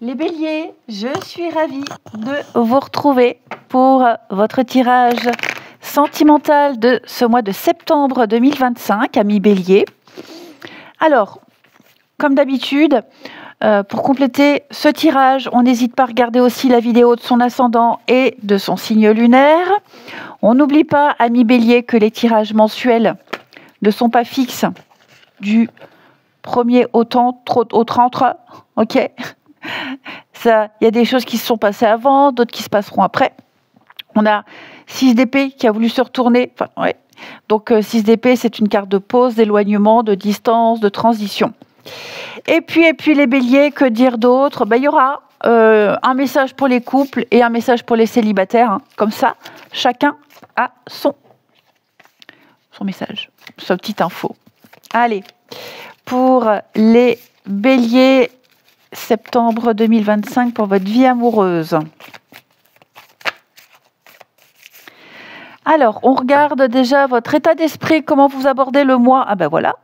Les béliers, je suis ravie de vous retrouver pour votre tirage sentimental de ce mois de septembre 2025, amis béliers. Alors, comme d'habitude, pour compléter ce tirage, on n'hésite pas à regarder aussi la vidéo de son ascendant et de son signe lunaire. On n'oublie pas, amis béliers, que les tirages mensuels ne sont pas fixes du 1er au 30, ok. Il y a des choses qui se sont passées avant, d'autres qui se passeront après. On a 6 d'épée qui a voulu se retourner. Enfin, ouais. Donc 6 d'épée, c'est une carte de pause, d'éloignement, de distance, de transition. Et puis les béliers, que dire d'autre? Il y aura un message pour les couples et un message pour les célibataires. Hein. Comme ça, chacun a son message, sa petite info. Allez, pour les béliers, septembre 2025 pour votre vie amoureuse. Alors, on regarde déjà votre état d'esprit, comment vous abordez le mois. Ah ben voilà,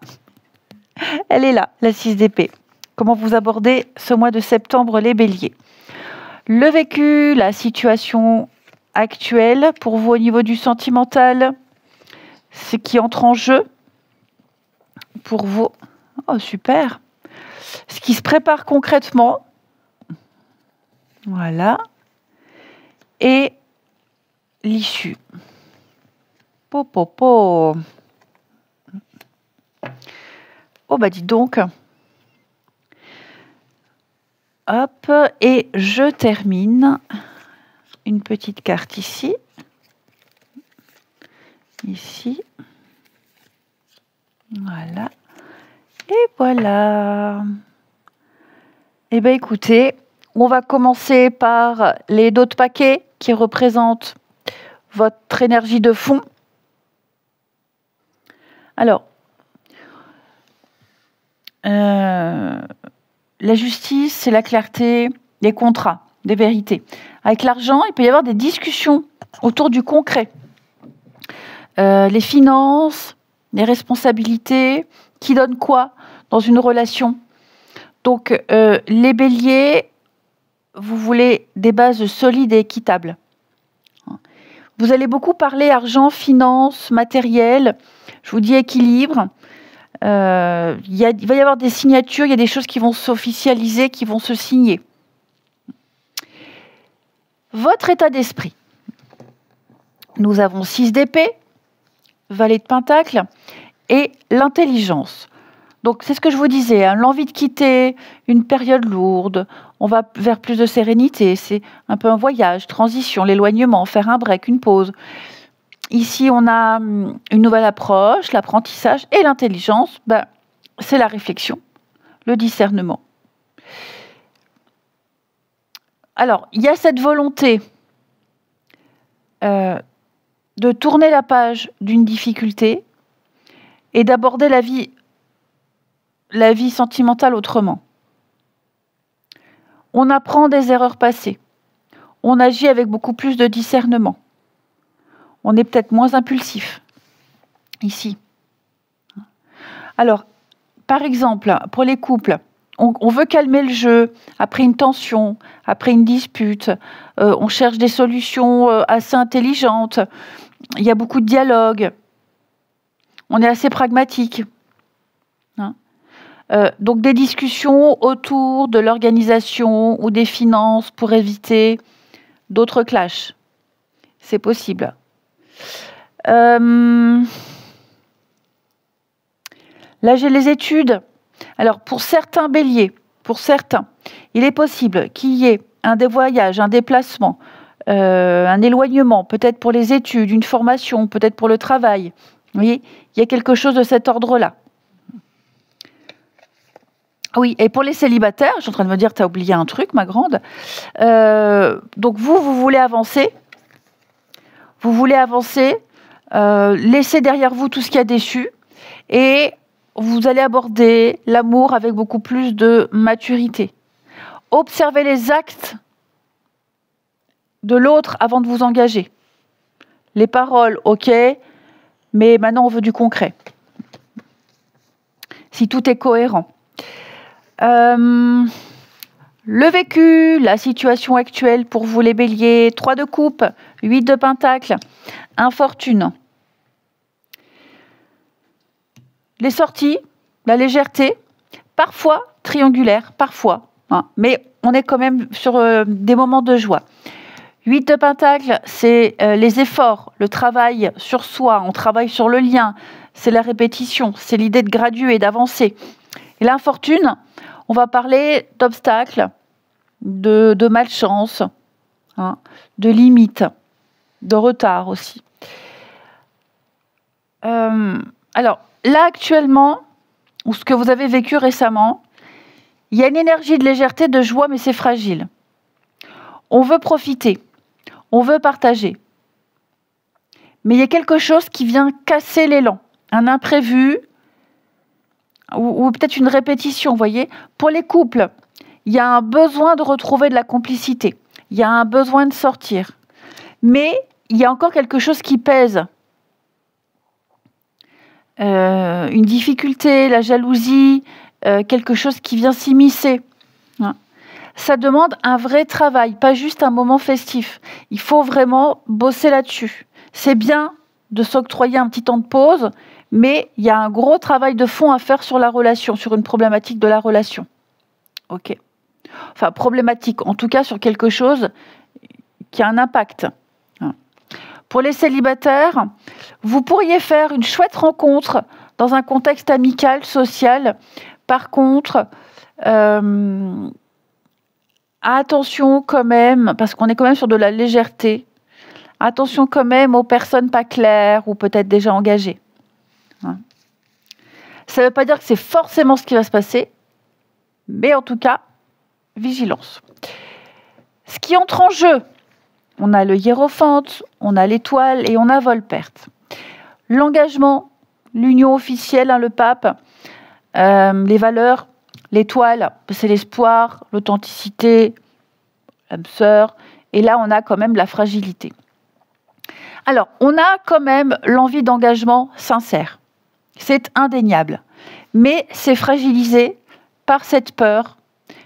elle est là, la 6 d'épée. Comment vous abordez ce mois de septembre, les béliers. Le vécu, la situation actuelle, pour vous au niveau du sentimental, ce qui entre en jeu, pour vous. Oh, super. Ce qui se prépare concrètement, voilà, et l'issue. Oh bah dis donc. Hop, et je termine une petite carte ici, voilà, et voilà. Eh bien, écoutez, on va commencer par les dos de paquet qui représentent votre énergie de fond. Alors, la justice, c'est la clarté, les contrats, des vérités. Avec l'argent, il peut y avoir des discussions autour du concret. Les finances, les responsabilités, qui donnent quoi dans une relation? Donc, les béliers, vous voulez des bases solides et équitables. Vous allez beaucoup parler argent, finance, matériel. Je vous dis équilibre. Il va y avoir des signatures, il y a des choses qui vont s'officialiser, qui vont se signer. Votre état d'esprit. Nous avons 6 d'épée, valet de pentacle et l'intelligence. Donc, c'est ce que je vous disais, hein, l'envie de quitter une période lourde, on va vers plus de sérénité, c'est un peu un voyage, transition, l'éloignement, faire un break, une pause. Ici, on a une nouvelle approche, l'apprentissage et l'intelligence, c'est la réflexion, le discernement. Alors, il y a cette volonté de tourner la page d'une difficulté et d'aborder la vie sentimentale autrement. On apprend des erreurs passées. On agit avec beaucoup plus de discernement. On est peut-être moins impulsif, ici. Alors, par exemple, pour les couples, on veut calmer le jeu après une tension, après une dispute. On cherche des solutions assez intelligentes. Il y a beaucoup de dialogue. On est assez pragmatique. Donc des discussions autour de l'organisation ou des finances pour éviter d'autres clashs. C'est possible. Là, j'ai les études. Alors, pour certains béliers, il est possible qu'il y ait un voyage, un déplacement, un éloignement, peut-être pour les études, une formation, peut-être pour le travail. Vous voyez, il y a quelque chose de cet ordre-là. Oui, et pour les célibataires, je suis en train de me dire, tu as oublié un truc, ma grande. Donc vous voulez avancer. Vous voulez avancer, laisser derrière vous tout ce qui a déçu, et vous allez aborder l'amour avec beaucoup plus de maturité. Observez les actes de l'autre avant de vous engager. Les paroles, ok, mais maintenant on veut du concret. Si tout est cohérent. Le vécu, la situation actuelle pour vous les béliers, 3 de coupe, 8 de pentacle, infortune. Les sorties, la légèreté, parfois triangulaire, parfois, hein, mais on est quand même sur des moments de joie. 8 de pentacle, c'est les efforts, le travail sur soi, on travaille sur le lien, c'est la répétition, c'est l'idée de graduer, d'avancer. Et l'infortune, on va parler d'obstacles, de malchance, hein, de limites, de retard aussi. Alors, là actuellement, ou ce que vous avez vécu récemment, il y a une énergie de légèreté, de joie, mais c'est fragile. On veut profiter, on veut partager. Mais il y a quelque chose qui vient casser l'élan, un imprévu, ou peut-être une répétition, vous voyez. Pour les couples, il y a un besoin de retrouver de la complicité, il y a un besoin de sortir. Mais il y a encore quelque chose qui pèse. Une difficulté, la jalousie, quelque chose qui vient s'immiscer. Hein. Ça demande un vrai travail, pas juste un moment festif. Il faut vraiment bosser là-dessus. C'est bien de s'octroyer un petit temps de pause, mais il y a un gros travail de fond à faire sur la relation, sur une problématique de la relation. Ok. Enfin, problématique, en tout cas sur quelque chose qui a un impact. Pour les célibataires, vous pourriez faire une chouette rencontre dans un contexte amical, social. Par contre, attention quand même, parce qu'on est quand même sur de la légèreté, attention quand même aux personnes pas claires ou peut-être déjà engagées. Ça ne veut pas dire que c'est forcément ce qui va se passer, mais en tout cas, vigilance. Ce qui entre en jeu, on a le hiérophante, on a l'étoile et on a Volperte. L'engagement, l'union officielle, le pape, les valeurs, l'étoile, c'est l'espoir, l'authenticité, l'âme sœur, et là on a quand même la fragilité. Alors, on a quand même l'envie d'engagement sincère, c'est indéniable, mais c'est fragilisé par cette peur,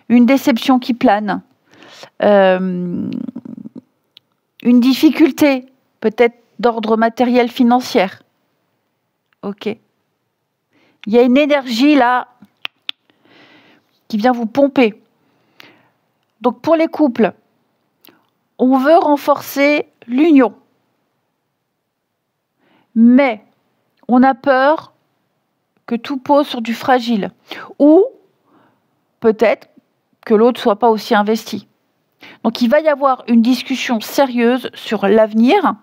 une déception qui plane, une difficulté, peut-être d'ordre matériel, financier. Ok. Il y a une énergie là qui vient vous pomper. Donc pour les couples, on veut renforcer l'union. Mais on a peur que tout pose sur du fragile. Ou peut-être que l'autre ne soit pas aussi investi. Donc il va y avoir une discussion sérieuse sur l'avenir,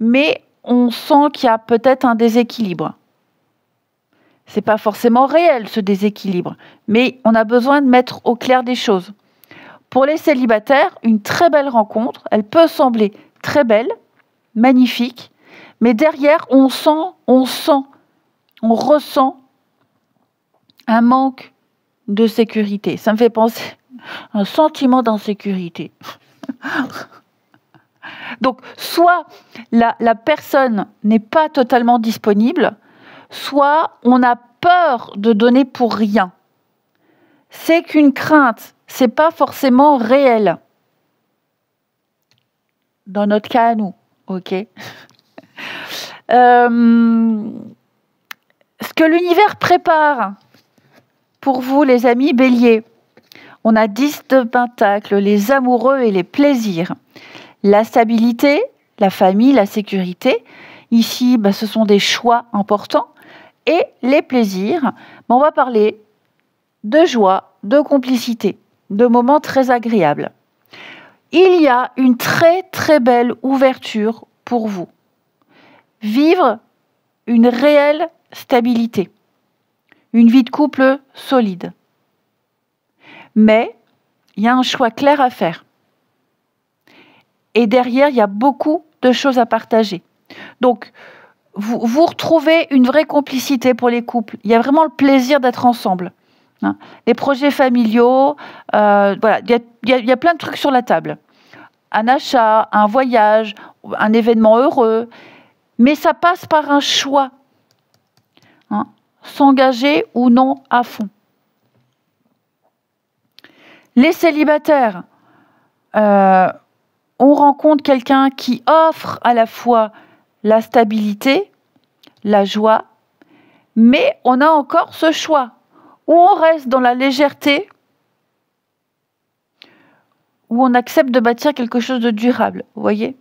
mais on sent qu'il y a peut-être un déséquilibre. Ce n'est pas forcément réel ce déséquilibre, mais on a besoin de mettre au clair des choses. Pour les célibataires, une très belle rencontre, elle peut sembler très belle, magnifique, mais derrière on ressent un manque de sécurité. Ça me fait penser à un sentiment d'insécurité. Donc, soit la personne n'est pas totalement disponible, soit on a peur de donner pour rien. C'est qu'une crainte, c'est pas forcément réel. Dans notre cas à nous, ok. Ce que l'univers prépare pour vous, les amis béliers, on a 10 de pentacle, les amoureux et les plaisirs. La stabilité, la famille, la sécurité. Ici, ce sont des choix importants. Et les plaisirs, on va parler de joie, de complicité, de moments très agréables. Il y a une très très belle ouverture pour vous. Vivre une réelle stabilité. Une vie de couple solide. Mais il y a un choix clair à faire. Et derrière, il y a beaucoup de choses à partager. Donc, vous retrouvez une vraie complicité pour les couples. Il y a vraiment le plaisir d'être ensemble. Les projets familiaux, voilà, il y a plein de trucs sur la table. Un achat, un voyage, un événement heureux. Mais ça passe par un choix. S'engager ou non à fond. Les célibataires, on rencontre quelqu'un qui offre à la fois la stabilité, la joie, mais on a encore ce choix. Ou on reste dans la légèreté, ou on accepte de bâtir quelque chose de durable. Vous voyez ?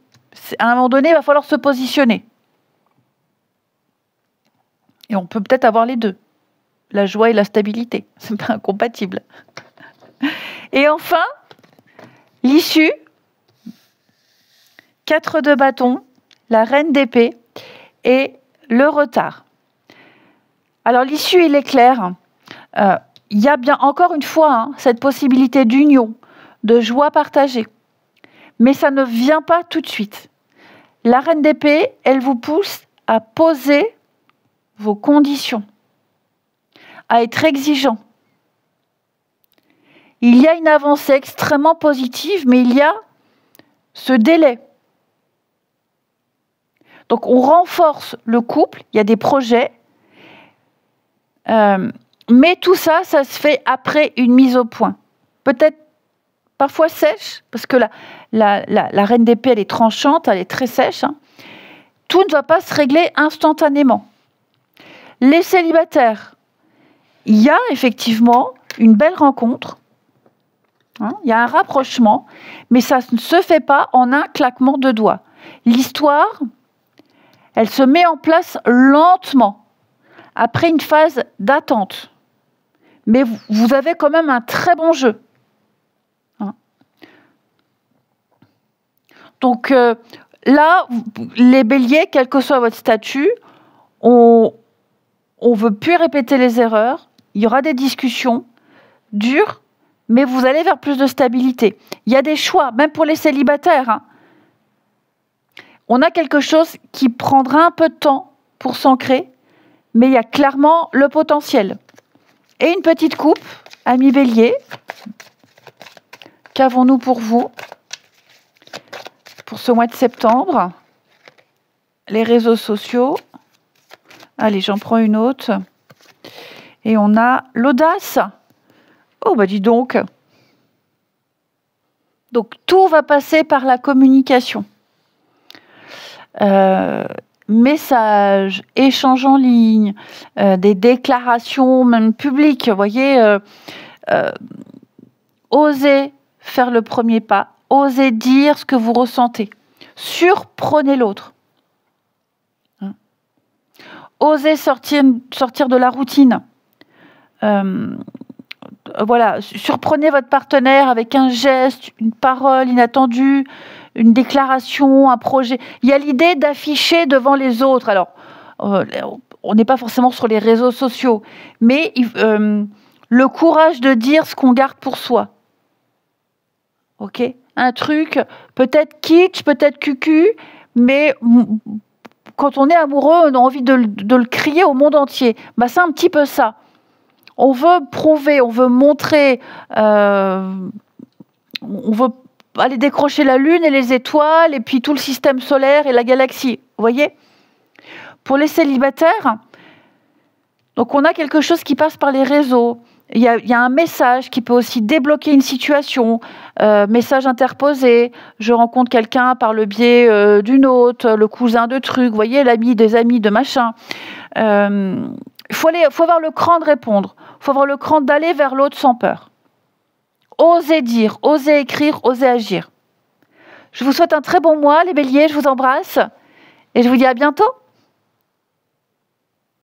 À un moment donné, il va falloir se positionner. Et on peut peut-être avoir les deux. La joie et la stabilité. C'est pas incompatible. Et enfin, l'issue, 4 de bâton, la reine d'épée et le retard. Alors l'issue, il est clair. Il y a bien, encore une fois, cette possibilité d'union, de joie partagée. Mais ça ne vient pas tout de suite. La reine d'épée, elle vous pousse à poser vos conditions, à être exigeant. Il y a une avancée extrêmement positive, mais il y a ce délai. Donc on renforce le couple, il y a des projets, mais tout ça, ça se fait après une mise au point. Peut-être parfois sèche, parce que la reine d'épée, elle est tranchante, elle est très sèche. Tout ne va pas se régler instantanément. Les célibataires, il y a effectivement une belle rencontre, il y a un rapprochement, mais ça ne se fait pas en un claquement de doigts. L'histoire, elle se met en place lentement, après une phase d'attente. Mais vous avez quand même un très bon jeu. Donc là, les béliers, quel que soit votre statut, on ne veut plus répéter les erreurs. Il y aura des discussions dures, mais vous allez vers plus de stabilité. Il y a des choix, même pour les célibataires. On a quelque chose qui prendra un peu de temps pour s'ancrer, mais il y a clairement le potentiel. Et une petite coupe, amis béliers. Qu'avons-nous pour vous pour ce mois de septembre? Les réseaux sociaux. Allez, j'en prends une autre. Et on a l'audace. Oh, bah dis donc. Donc, tout va passer par la communication. Messages, échanges en ligne, des déclarations même publiques. Vous voyez, osez faire le premier pas. Osez dire ce que vous ressentez. Surprenez l'autre. Osez sortir de la routine. Voilà, surprenez votre partenaire avec un geste, une parole inattendue, une déclaration, un projet. Il y a l'idée d'afficher devant les autres. Alors, on n'est pas forcément sur les réseaux sociaux, mais le courage de dire ce qu'on garde pour soi. Ok ? Un truc peut-être kitsch, peut-être cucu, mais quand on est amoureux, on a envie de le crier au monde entier. Bah, c'est un petit peu ça. On veut prouver, on veut montrer, on veut aller décrocher la Lune et les étoiles, et puis tout le système solaire et la galaxie. Vous voyez ? Pour les célibataires, donc on a quelque chose qui passe par les réseaux. Il y a un message qui peut aussi débloquer une situation, message interposé, je rencontre quelqu'un par le biais d'une autre, le cousin de truc, vous voyez, l'ami des amis de machin. Il faut avoir le cran de répondre, il faut avoir le cran d'aller vers l'autre sans peur. Osez dire, osez écrire, osez agir. Je vous souhaite un très bon mois, les béliers, je vous embrasse et je vous dis à bientôt.